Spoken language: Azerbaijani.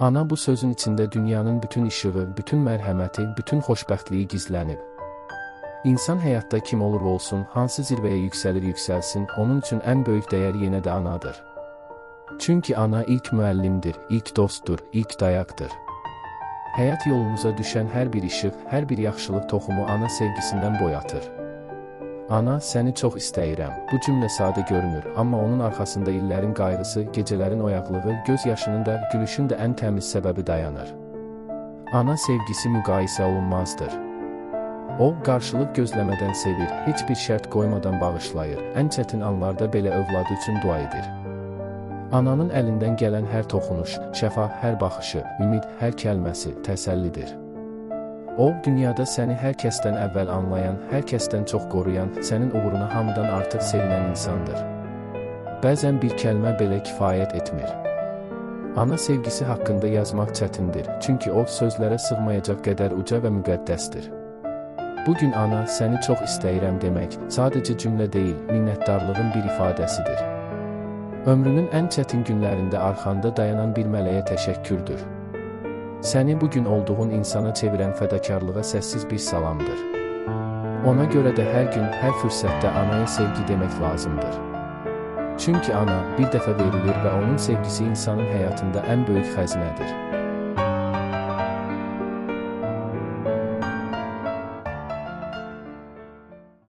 Ana bu sözün içində dünyanın bütün işığı, bütün mərhəməti, bütün xoşbəxtliyi gizlənib. İnsan həyatda kim olur olsun, hansı zirvəyə yüksəlir yüksəlsin, onun üçün ən böyük dəyər yenə də anadır. Çünki ana ilk müəllimdir, ilk dostdur, ilk dayaqdır. Həyat yolunuza düşən hər bir işıq, hər bir yaxşılıq toxumu ana sevgisindən boyatır. Ana, səni çox istəyirəm. Bu cümlə sadə görünür, amma onun arxasında illərin qayğısı, gecələrin oyaqlığı, göz yaşının da, gülüşün də ən təmiz səbəbi dayanır. Ana sevgisi müqayisə olunmazdır. O, qarşılıq gözləmədən sevir, heç bir şərt qoymadan bağışlayır, ən çətin anlarda belə övladı üçün dua edir. Ananın əlindən gələn hər toxunuş, şəfa, hər baxışı, ümid, hər kəlməsi təsəllidir. O, dünyada səni hər kəsdən əvvəl anlayan, hər kəsdən çox qoruyan, sənin uğruna hamıdan artıq sevinən insandır. Bəzən bir kəlmə belə kifayət etmir. Ana sevgisi haqqında yazmaq çətindir, çünki o, sözlərə sığmayacaq qədər uca və müqəddəsdir. Bugün ana, səni çox istəyirəm demək, sadəcə cümlə deyil, minnətdarlığın bir ifadəsidir. Ömrünün ən çətin günlərində arxanda dayanan bir mələyə təşəkkürdür. Səni bugün olduğun insana çevirən fədakarlığa səssiz bir salamdır. Ona görə də hər gün, hər fürsətdə anaya sevgi demək lazımdır. Çünki ana bir dəfə verilir və onun sevgisi insanın həyatında ən böyük xəzinədir.